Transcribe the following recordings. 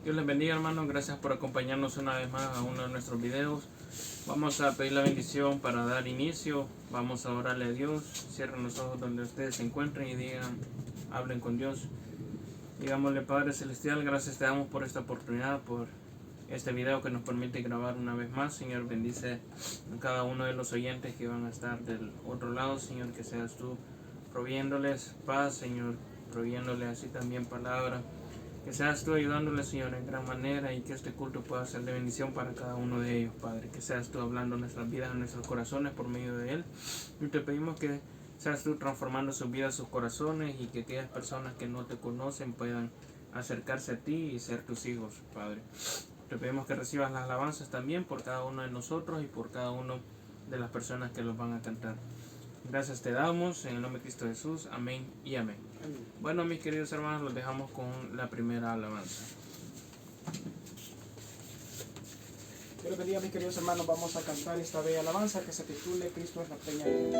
Dios les bendiga, hermanos. Gracias por acompañarnos una vez más a uno de nuestros videos. Vamos a pedir la bendición para dar inicio. Vamos a orarle a Dios. Cierren los ojos donde ustedes se encuentren y hablen con Dios. Digámosle: Padre Celestial, gracias te damos por esta oportunidad, por este video que nos permite grabar una vez más. Señor, bendice a cada uno de los oyentes que van a estar del otro lado. Señor, que seas tú proveyéndoles paz, Señor, proveyéndoles así también palabra. Que seas tú ayudándoles, Señor, en gran manera, y que este culto pueda ser de bendición para cada uno de ellos, Padre. Que seas tú hablando en nuestras vidas, en nuestros corazones por medio de él. Y te pedimos que seas tú transformando sus vidas, sus corazones, y que aquellas personas que no te conocen puedan acercarse a ti y ser tus hijos, Padre. Te pedimos que recibas las alabanzas también por cada uno de nosotros y por cada uno de las personas que los van a cantar. Gracias te damos en el nombre de Cristo Jesús. Amén y amén. Bueno, mis queridos hermanos, los dejamos con la primera alabanza. Dios les bendiga, mis queridos hermanos. Vamos a cantar esta bella alabanza que se titule Cristo es la peña de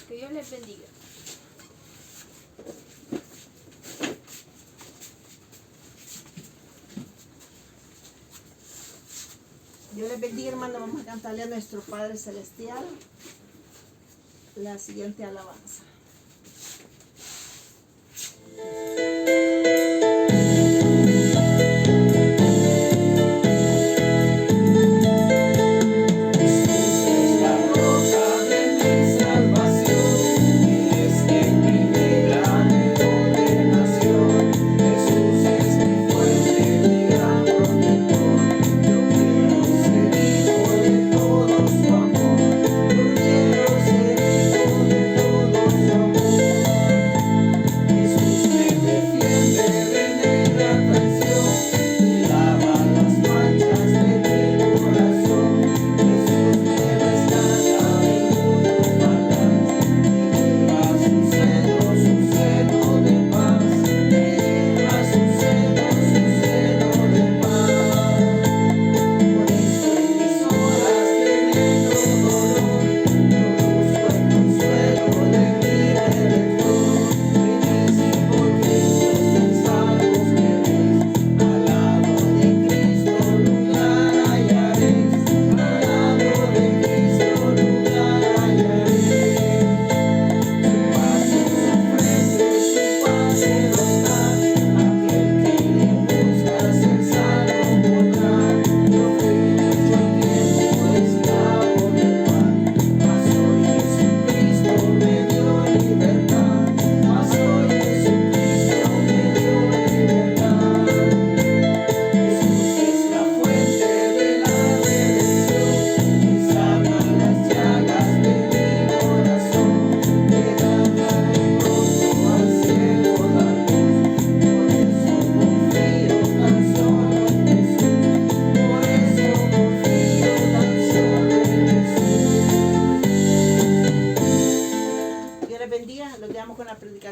Que Dios les bendiga. Dios les bendiga, hermano. Vamos a cantarle a nuestro Padre Celestial la siguiente alabanza.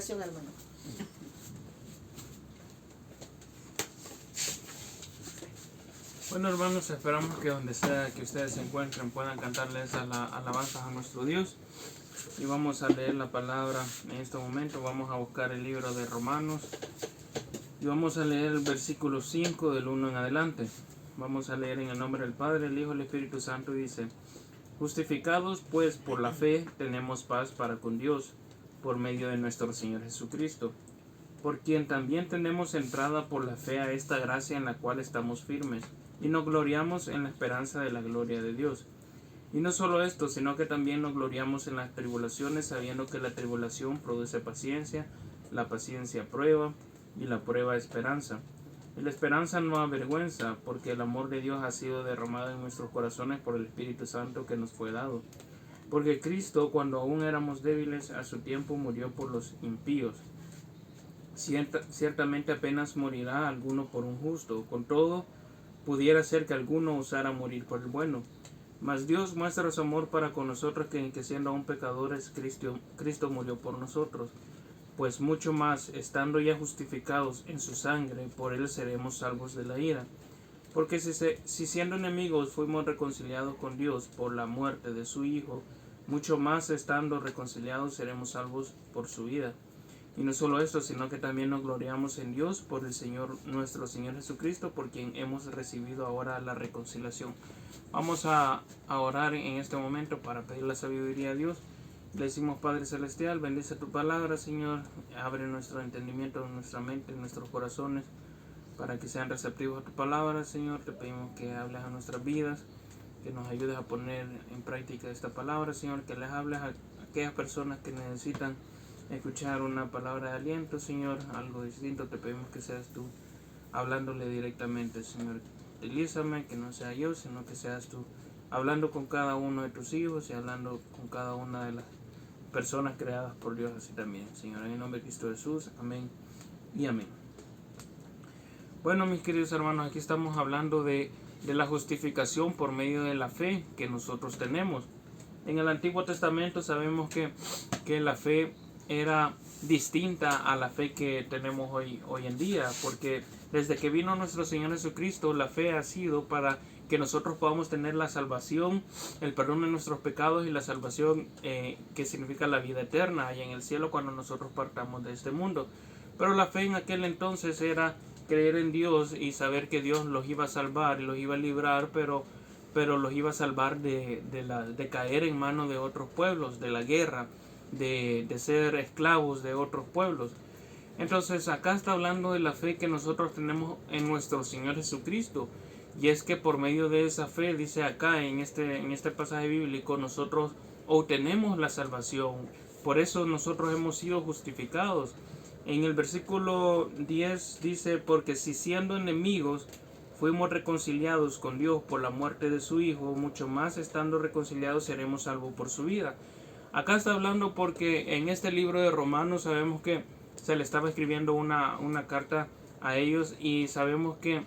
Hermano. Bueno, hermanos, esperamos que donde sea que ustedes se encuentren puedan cantarles alabanzas a nuestro Dios. y vamos a leer la palabra en este momento. Vamos a buscar el libro de Romanos y vamos a leer el versículo 5 del 1 en adelante. Vamos a leer en el nombre del Padre, el Hijo y el Espíritu Santo, y dice: justificados pues por la fe tenemos paz para con Dios por medio de nuestro Señor Jesucristo, por quien también tenemos entrada por la fe a esta gracia en la cual estamos firmes y nos gloriamos en la esperanza de la gloria de Dios. Y no solo esto, sino que también nos gloriamos en las tribulaciones, sabiendo que la tribulación produce paciencia, la paciencia prueba, y la prueba esperanza. Y la esperanza no avergüenza, porque el amor de Dios ha sido derramado en nuestros corazones por el Espíritu Santo que nos fue dado. Porque Cristo, cuando aún éramos débiles, a su tiempo murió por los impíos. Ciertamente apenas morirá alguno por un justo, con todo pudiera ser que alguno osara morir por el bueno. Mas Dios muestra su amor para con nosotros, que siendo aún pecadores, Cristo murió por nosotros. Pues mucho más, estando ya justificados en su sangre, por él seremos salvos de la ira. Porque si siendo enemigos fuimos reconciliados con Dios por la muerte de su Hijo, mucho más estando reconciliados seremos salvos por su vida. Y no solo esto, sino que también nos gloriamos en Dios por el Señor, nuestro Señor Jesucristo, por quien hemos recibido ahora la reconciliación. Vamos a orar en este momento para pedir la sabiduría a Dios. Le decimos: Padre Celestial, bendice tu palabra, Señor. Abre nuestro entendimiento, nuestra mente, nuestros corazones, para que sean receptivos a tu palabra, Señor. Te pedimos que hables a nuestras vidas, que nos ayudes a poner en práctica esta palabra, Señor. Que les hables a aquellas personas que necesitan escuchar una palabra de aliento, Señor, algo distinto. Te pedimos que seas tú hablándole directamente, Señor. Utilízame, que no sea yo, sino que seas tú hablando con cada uno de tus hijos y hablando con cada una de las personas creadas por Dios así también, Señor. En el nombre de Cristo Jesús, amén y amén. Bueno, mis queridos hermanos, aquí estamos hablando de la justificación por medio de la fe que nosotros tenemos. En el Antiguo Testamento sabemos que la fe era distinta a la fe que tenemos hoy en día, porque desde que vino nuestro Señor Jesucristo, la fe ha sido para que nosotros podamos tener la salvación, el perdón de nuestros pecados y la salvación que significa la vida eterna allá en el cielo cuando nosotros partamos de este mundo. Pero la fe en aquel entonces era creer en Dios y saber que Dios los iba a salvar y los iba a librar, pero los iba a salvar de caer en manos de otros pueblos, de la guerra, de ser esclavos de otros pueblos. Entonces acá está hablando de la fe que nosotros tenemos en nuestro Señor Jesucristo, y es que por medio de esa fe, dice acá en este pasaje bíblico, nosotros obtenemos la salvación. Por eso nosotros hemos sido justificados. En el versículo 10 dice: porque si siendo enemigos fuimos reconciliados con Dios por la muerte de su Hijo, mucho más estando reconciliados seremos salvos por su vida. Acá está hablando porque en este libro de Romanos sabemos que se le estaba escribiendo una carta a ellos, y sabemos que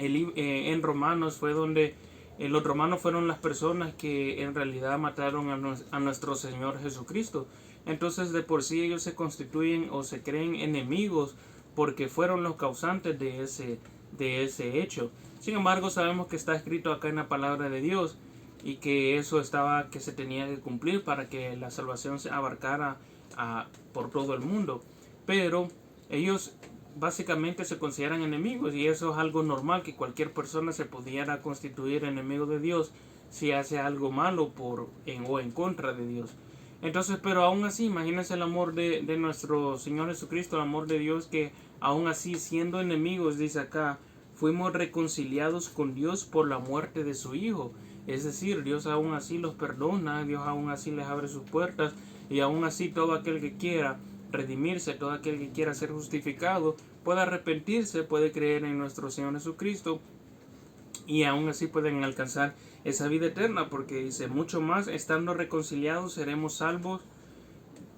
en Romanos fue donde los romanos fueron las personas que en realidad mataron a nuestro Señor Jesucristo. Entonces de por sí ellos se constituyen o se creen enemigos porque fueron los causantes de ese hecho. Sin embargo, sabemos que está escrito acá en la palabra de Dios, y que eso que se tenía que cumplir para que la salvación se abarcara por todo el mundo. Pero ellos básicamente se consideran enemigos, y eso es algo normal, que cualquier persona se pudiera constituir enemigo de Dios si hace algo malo o en contra de Dios. Entonces, pero aún así, imagínense el amor de nuestro Señor Jesucristo, el amor de Dios, que aún así, siendo enemigos, dice acá, fuimos reconciliados con Dios por la muerte de su Hijo. Es decir, Dios aún así los perdona, Dios aún así les abre sus puertas, y aún así todo aquel que quiera redimirse, todo aquel que quiera ser justificado, puede arrepentirse, puede creer en nuestro Señor Jesucristo, y aún así pueden alcanzar esa vida eterna, porque dice: mucho más estando reconciliados seremos salvos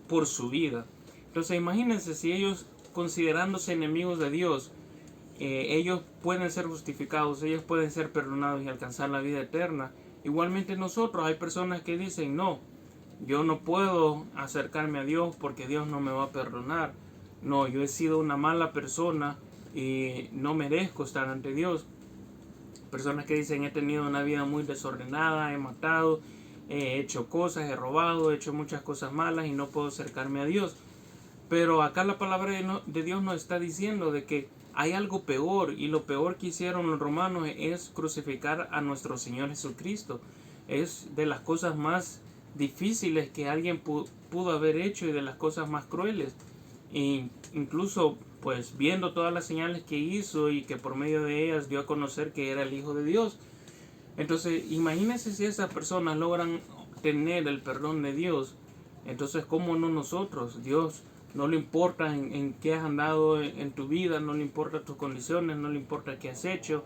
por su vida. Entonces imagínense, si ellos, considerándose enemigos de Dios, ellos pueden ser justificados, ellos pueden ser perdonados y alcanzar la vida eterna. Igualmente nosotros, hay personas que dicen: no, yo no puedo acercarme a Dios porque Dios no me va a perdonar. No, yo he sido una mala persona y no merezco estar ante Dios. Personas que dicen: he tenido una vida muy desordenada, he matado, he hecho cosas, he robado, he hecho muchas cosas malas y no puedo acercarme a Dios. Pero acá la palabra de Dios nos está diciendo de que hay algo peor, y lo peor que hicieron los romanos es crucificar a nuestro Señor Jesucristo. Es de las cosas más difíciles que alguien pudo haber hecho y de las cosas más crueles. E incluso pues viendo todas las señales que hizo y que por medio de ellas dio a conocer que era el Hijo de Dios. Entonces imagínense si esas personas logran tener el perdón de Dios, entonces cómo no nosotros. Dios no le importa en qué has andado en tu vida, no le importa tus condiciones, no le importa qué has hecho.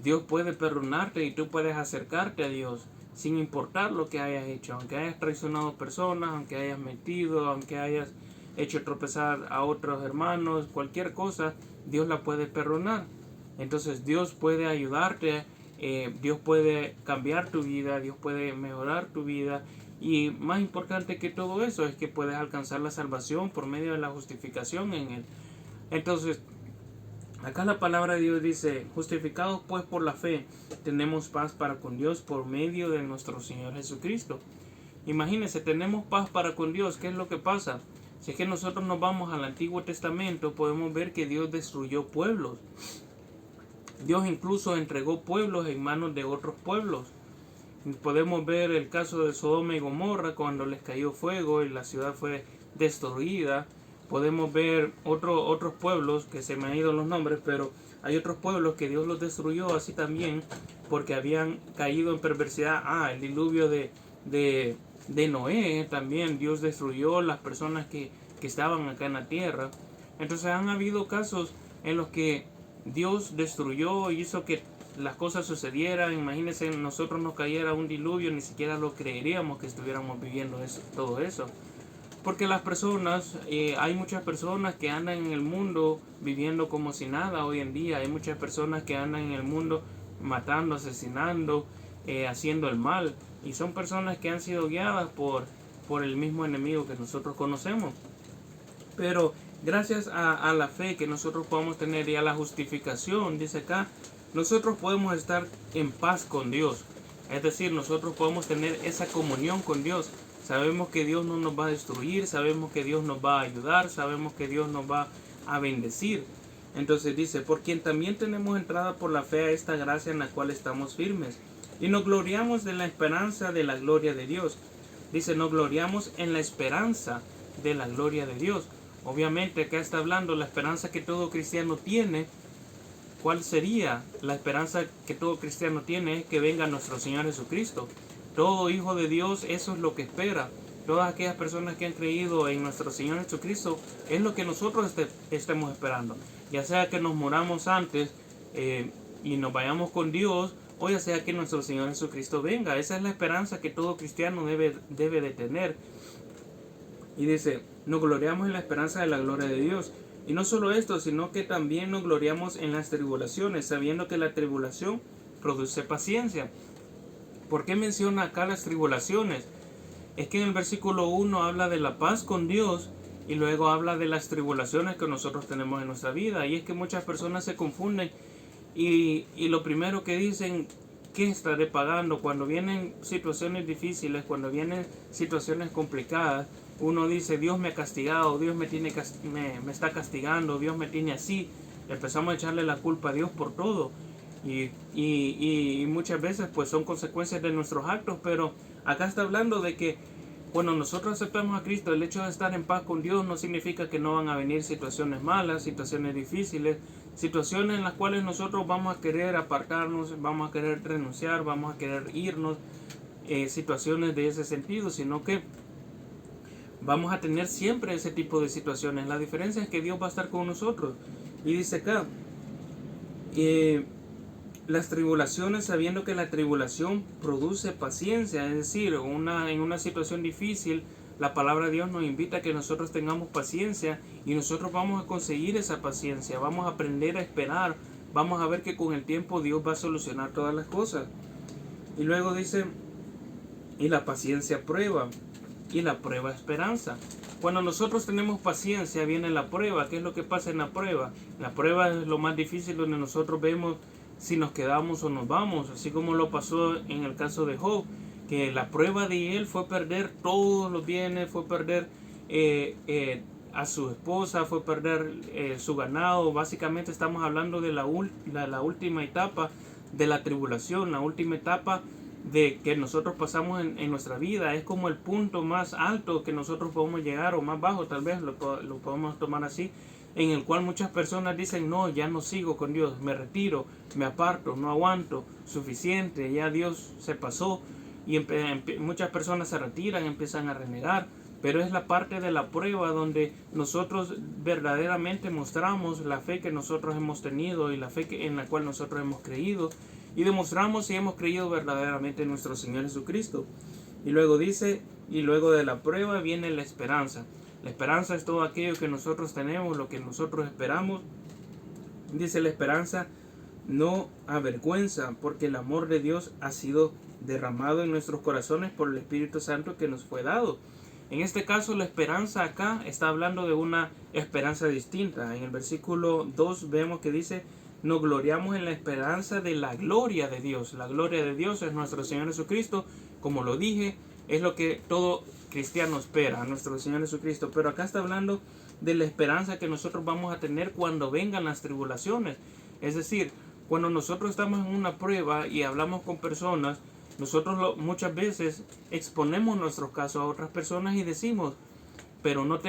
Dios puede perdonarte y tú puedes acercarte a Dios sin importar lo que hayas hecho, aunque hayas traicionado personas, aunque hayas mentido, aunque hayas hecho tropezar a otros hermanos, cualquier cosa, Dios la puede perdonar. Entonces Dios puede ayudarte, Dios puede cambiar tu vida, Dios puede mejorar tu vida, y más importante que todo eso es que puedes alcanzar la salvación por medio de la justificación en Él. Entonces acá la palabra de Dios dice: justificados pues por la fe, tenemos paz para con Dios por medio de nuestro Señor Jesucristo. Imagínense, tenemos paz para con Dios. ¿Qué es lo que pasa? Si es que nosotros nos vamos al Antiguo Testamento, podemos ver que Dios destruyó pueblos. Dios incluso entregó pueblos en manos de otros pueblos. Podemos ver el caso de Sodoma y Gomorra, cuando les cayó fuego y la ciudad fue destruida. Podemos ver otros pueblos, que se me han ido los nombres, pero hay otros pueblos que Dios los destruyó así también, porque habían caído en perversidad. El diluvio de Noé, también Dios destruyó las personas que estaban acá en la tierra. Entonces han habido casos en los que Dios destruyó y hizo que las cosas sucedieran. Imagínense, nosotros nos cayera un diluvio, ni siquiera lo creeríamos que estuviéramos viviendo todo eso. Porque las personas, hay muchas personas que andan en el mundo viviendo como si nada hoy en día. Hay muchas personas que andan en el mundo matando, asesinando, haciendo el mal. Y son personas que han sido guiadas por el mismo enemigo que nosotros conocemos. Pero gracias a la fe que nosotros podemos tener y a la justificación, dice acá, nosotros podemos estar en paz con Dios. Es decir, nosotros podemos tener esa comunión con Dios. Sabemos que Dios no nos va a destruir, sabemos que Dios nos va a ayudar, sabemos que Dios nos va a bendecir. Entonces dice: por quien también tenemos entrada por la fe a esta gracia en la cual estamos firmes, y nos gloriamos de la esperanza de la gloria de Dios. Dice, nos gloriamos en la esperanza de la gloria de Dios. Obviamente acá está hablando la esperanza que todo cristiano tiene. ¿Cuál sería la esperanza que todo cristiano tiene? Es que venga nuestro Señor Jesucristo. Todo hijo de Dios, eso es lo que espera. Todas aquellas personas que han creído en nuestro Señor Jesucristo, es lo que nosotros estemos esperando. Ya sea que nos moramos antes y nos vayamos con Dios, o ya sea que nuestro Señor Jesucristo venga. Esa es la esperanza que todo cristiano debe de tener. Y dice, nos gloriamos en la esperanza de la gloria de Dios. Y no solo esto, sino que también nos gloriamos en las tribulaciones, sabiendo que la tribulación produce paciencia. ¿Por qué menciona acá las tribulaciones? Es que en el versículo 1 habla de la paz con Dios y luego habla de las tribulaciones que nosotros tenemos en nuestra vida. Y es que muchas personas se confunden y lo primero que dicen: ¿qué estaré pagando? Cuando vienen situaciones difíciles, cuando vienen situaciones complicadas, uno dice: Dios me ha castigado, Dios me está castigando, Dios me tiene así. Empezamos a echarle la culpa a Dios por todo. Y muchas veces pues son consecuencias de nuestros actos. Pero acá está hablando de que cuando nosotros aceptamos a Cristo, el hecho de estar en paz con Dios no significa que no van a venir situaciones malas, situaciones difíciles, situaciones en las cuales nosotros vamos a querer apartarnos, vamos a querer renunciar, vamos a querer irnos, situaciones de ese sentido, sino que vamos a tener siempre ese tipo de situaciones. La diferencia es que Dios va a estar con nosotros. Y dice acá, las tribulaciones, sabiendo que la tribulación produce paciencia. Es decir, en una situación difícil, la palabra de Dios nos invita a que nosotros tengamos paciencia, y nosotros vamos a conseguir esa paciencia, vamos a aprender a esperar, vamos a ver que con el tiempo Dios va a solucionar todas las cosas. Y luego dice, y la paciencia prueba, y la prueba esperanza. Cuando nosotros tenemos paciencia, viene la prueba. ¿Qué es lo que pasa en la prueba? La prueba es lo más difícil, donde nosotros vemos si nos quedamos o nos vamos, así como lo pasó en el caso de Job, que la prueba de él fue perder todos los bienes, fue perder a su esposa, fue perder su ganado. Básicamente estamos hablando de la última etapa de la tribulación, la última etapa de que nosotros pasamos en nuestra vida. Es como el punto más alto que nosotros podemos llegar, o más bajo tal vez lo podemos tomar así, en el cual muchas personas dicen: no, ya no sigo con Dios, me retiro, me aparto, no aguanto, suficiente, ya Dios se pasó. Y muchas personas se retiran, empiezan a renegar. Pero es la parte de la prueba donde nosotros verdaderamente mostramos la fe que nosotros hemos tenido y la fe en la cual nosotros hemos creído, y demostramos si hemos creído verdaderamente en nuestro Señor Jesucristo. Y luego dice: y luego de la prueba viene la esperanza. La esperanza es todo aquello que nosotros tenemos, lo que nosotros esperamos. Dice: la esperanza no avergüenza, porque el amor de Dios ha sido derramado en nuestros corazones por el Espíritu Santo que nos fue dado. En este caso, la esperanza acá está hablando de una esperanza distinta. En el versículo 2 vemos que dice: nos gloriamos en la esperanza de la gloria de Dios. La gloria de Dios es nuestro Señor Jesucristo. Como lo dije, es lo que todo cristiano espera, a nuestro Señor Jesucristo. Pero acá está hablando de la esperanza que nosotros vamos a tener cuando vengan las tribulaciones. Es decir, cuando nosotros estamos en una prueba y hablamos con personas, nosotros muchas veces exponemos nuestros casos a otras personas y decimos: pero no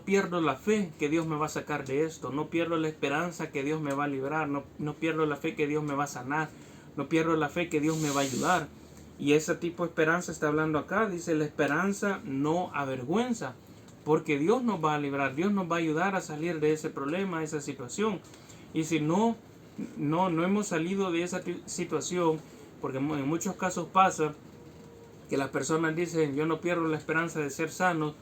pierdo la fe que Dios me va a sacar de esto, no pierdo la esperanza que Dios me va a librar, no pierdo la fe que Dios me va a sanar, no pierdo la fe que Dios me va a ayudar. Y ese tipo de esperanza está hablando acá. Dice: la esperanza no avergüenza, porque Dios nos va a librar, Dios nos va a ayudar a salir de ese problema, de esa situación. Y si no hemos salido de esa situación, porque en muchos casos pasa que las personas dicen: yo no pierdo la esperanza de ser sano,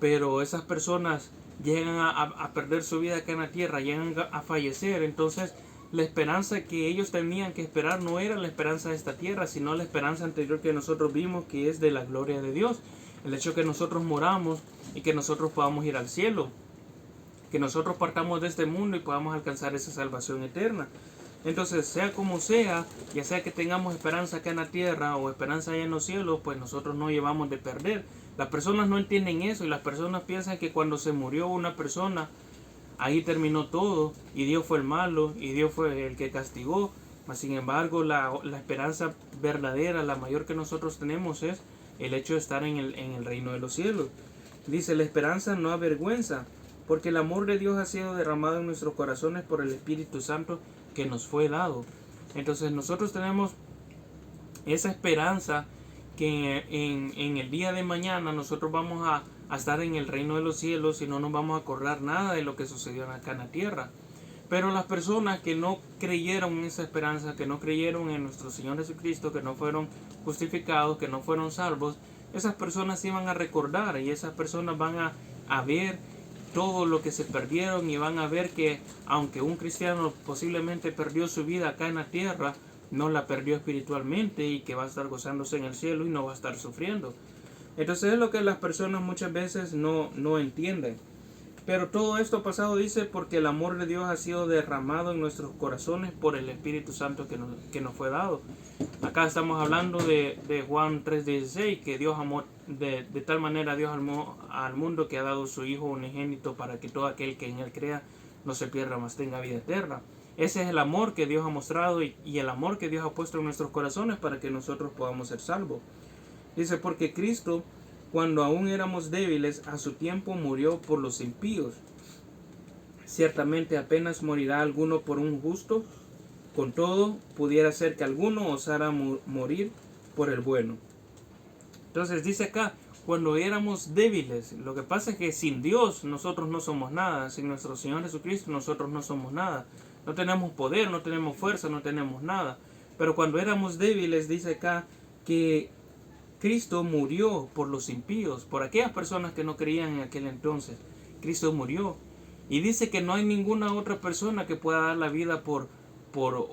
pero esas personas llegan a perder su vida acá en la tierra, llegan a fallecer. Entonces la esperanza que ellos tenían que esperar no era la esperanza de esta tierra, sino la esperanza anterior que nosotros vimos, que es de la gloria de Dios. El hecho de que nosotros moramos y que nosotros podamos ir al cielo, que nosotros partamos de este mundo y podamos alcanzar esa salvación eterna. Entonces, sea como sea, ya sea que tengamos esperanza acá en la tierra o esperanza allá en los cielos, pues nosotros no llevamos de perder. Las personas no entienden eso, y las personas piensan que cuando se murió una persona, ahí terminó todo, y Dios fue el malo, y Dios fue el que castigó. Mas, sin embargo, la esperanza verdadera, la mayor que nosotros tenemos, es el hecho de estar en el reino de los cielos. Dice: la esperanza no avergüenza, porque el amor de Dios ha sido derramado en nuestros corazones por el Espíritu Santo que nos fue dado. Entonces nosotros tenemos esa esperanza que en el día de mañana nosotros vamos a estar en el reino de los cielos y no nos vamos a acordar nada de lo que sucedió acá en la tierra. Pero las personas que no creyeron en esa esperanza, que no creyeron en nuestro Señor Jesucristo, que no fueron justificados, que no fueron salvos, esas personas sí van a recordar, y esas personas van a ver todo lo que se perdieron, y van a ver que aunque un cristiano posiblemente perdió su vida acá en la tierra, no la perdió espiritualmente, y que va a estar gozándose en el cielo y no va a estar sufriendo. Entonces es lo que las personas muchas veces no entienden. Pero todo esto ha pasado, dice, porque el amor de Dios ha sido derramado en nuestros corazones por el Espíritu Santo que nos fue dado. Acá estamos hablando de Juan 3:16, que Dios amó, de tal manera Dios amó al mundo que ha dado su Hijo unigénito, para que todo aquel que en Él crea no se pierda, mas tenga vida eterna. Ese es el amor que Dios ha mostrado y el amor que Dios ha puesto en nuestros corazones para que nosotros podamos ser salvos. Dice: porque Cristo, cuando aún éramos débiles, a su tiempo murió por los impíos. Ciertamente apenas morirá alguno por un justo, con todo pudiera ser que alguno osara morir por el bueno. Entonces dice acá: cuando éramos débiles. Lo que pasa es que sin Dios nosotros no somos nada, sin nuestro Señor Jesucristo nosotros no somos nada. No tenemos poder, no tenemos fuerza, no tenemos nada. Pero cuando éramos débiles, dice acá que Cristo murió por los impíos, por aquellas personas que no creían en aquel entonces. Cristo murió. Y dice que no hay ninguna otra persona que pueda dar la vida por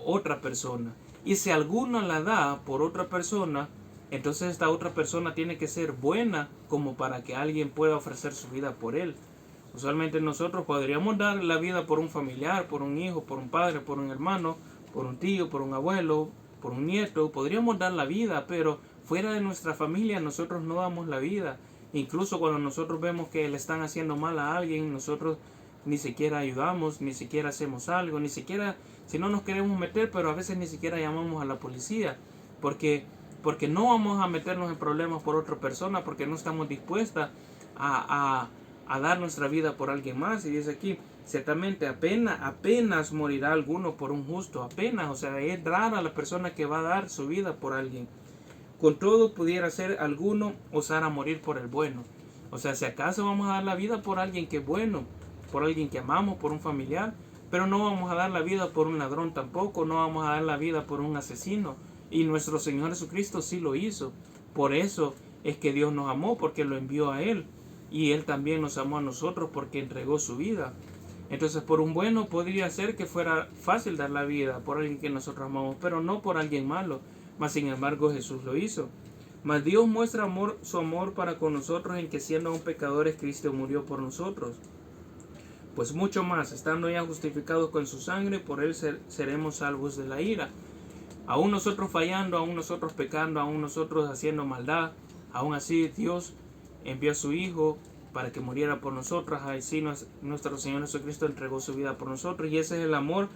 otra persona. Y si alguno la da por otra persona, entonces esta otra persona tiene que ser buena como para que alguien pueda ofrecer su vida por él. Usualmente nosotros podríamos dar la vida por un familiar, por un hijo, por un padre, por un hermano, por un tío, por un abuelo, por un nieto. Podríamos dar la vida, pero fuera de nuestra familia nosotros no damos la vida. Incluso cuando nosotros vemos que le están haciendo mal a alguien, nosotros ni siquiera ayudamos, ni siquiera hacemos algo, ni siquiera, si no nos queremos meter, pero a veces ni siquiera llamamos a la policía, porque no vamos a meternos en problemas por otra persona, porque no estamos dispuestas a dar nuestra vida por alguien más. Y dice aquí, ciertamente apenas morirá alguno por un justo, apenas, o sea, es rara la persona que va a dar su vida por alguien. Con todo pudiera ser alguno osar a morir por el bueno. O sea, si acaso vamos a dar la vida por alguien que es bueno, por alguien que amamos, por un familiar, pero no vamos a dar la vida por un ladrón tampoco, no vamos a dar la vida por un asesino. Y nuestro Señor Jesucristo sí lo hizo. Por eso es que Dios nos amó, porque lo envió a Él. Y Él también nos amó a nosotros porque entregó su vida. Entonces por un bueno podría ser que fuera fácil dar la vida por alguien que nosotros amamos, pero no por alguien malo. Mas sin embargo Jesús lo hizo. Mas Dios muestra su amor para con nosotros en que siendo aún pecadores Cristo murió por nosotros. Pues mucho más, estando ya justificados con su sangre, por Él seremos salvos de la ira. Aún nosotros fallando, aún nosotros pecando, aún nosotros haciendo maldad, aún así Dios envió a su Hijo para que muriera por nosotros. Así nuestro Señor Jesucristo entregó su vida por nosotros. Y ese es el amor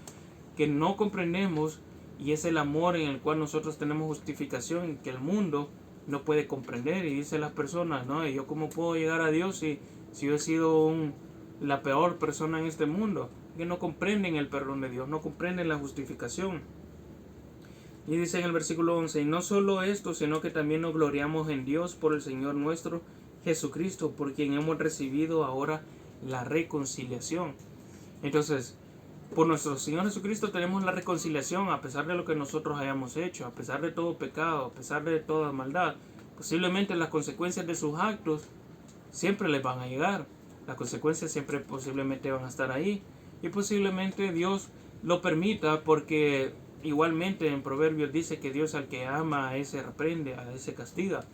que no comprendemos, y es el amor en el cual nosotros tenemos justificación, que el mundo no puede comprender. Y dicen las personas, ¿no? ¿Yo cómo puedo llegar a Dios si yo he sido la peor persona en este mundo? Que no comprenden el perdón de Dios, no comprenden la justificación. Y dice en el versículo 11, y no solo esto, sino que también nos gloriamos en Dios por el Señor nuestro Jesucristo, por quien hemos recibido ahora la reconciliación. Entonces, por nuestro Señor Jesucristo tenemos la reconciliación, a pesar de lo que nosotros hayamos hecho, a pesar de todo pecado, a pesar de toda maldad. Posiblemente las consecuencias de sus actos siempre les van a llegar. Las consecuencias siempre posiblemente van a estar ahí. Y posiblemente Dios lo permita, porque igualmente en Proverbios dice que Dios al que ama a ese reprende, a ese castiga.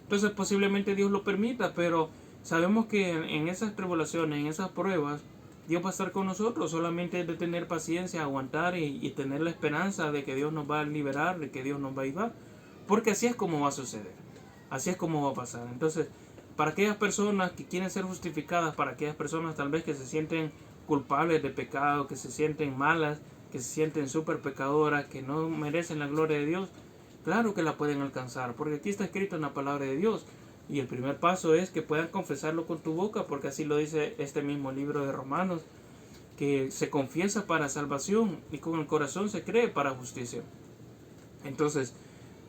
Entonces posiblemente Dios lo permita, pero sabemos que en esas tribulaciones, en esas pruebas, Dios va a estar con nosotros. Solamente es de tener paciencia, aguantar y tener la esperanza de que Dios nos va a liberar, de que Dios nos va a ayudar. Porque así es como va a suceder. Así es como va a pasar. Entonces, para aquellas personas que quieren ser justificadas, para aquellas personas tal vez que se sienten culpables de pecado, que se sienten malas, que se sienten súper pecadoras, que no merecen la gloria de Dios, claro que la pueden alcanzar, porque aquí está escrito en la palabra de Dios. Y el primer paso es que puedan confesarlo con tu boca, porque así lo dice este mismo libro de Romanos, que se confiesa para salvación y con el corazón se cree para justicia. Entonces,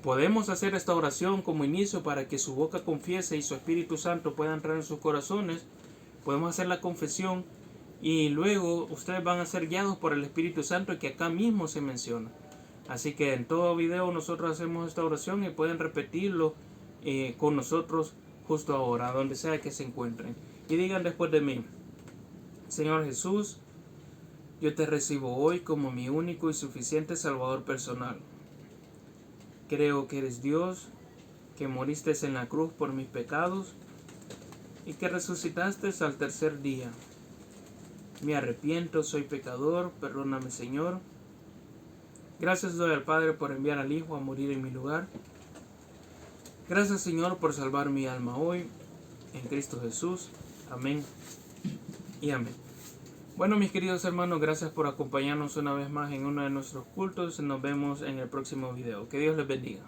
podemos hacer esta oración como inicio para que su boca confiese y su Espíritu Santo pueda entrar en sus corazones. Podemos hacer la confesión y luego ustedes van a ser guiados por el Espíritu Santo, que acá mismo se menciona. Así que en todo video nosotros hacemos esta oración y pueden repetirlo con nosotros justo ahora, donde sea que se encuentren. Y digan después de mí: Señor Jesús, yo te recibo hoy como mi único y suficiente Salvador personal. Creo que eres Dios, que moriste en la cruz por mis pecados y que resucitaste al tercer día. Me arrepiento, soy pecador, perdóname, Señor. Gracias doy al Padre por enviar al Hijo a morir en mi lugar. Gracias, Señor, por salvar mi alma hoy, en Cristo Jesús. Amén y amén. Bueno, mis queridos hermanos, gracias por acompañarnos una vez más en uno de nuestros cultos. Nos vemos en el próximo video. Que Dios les bendiga.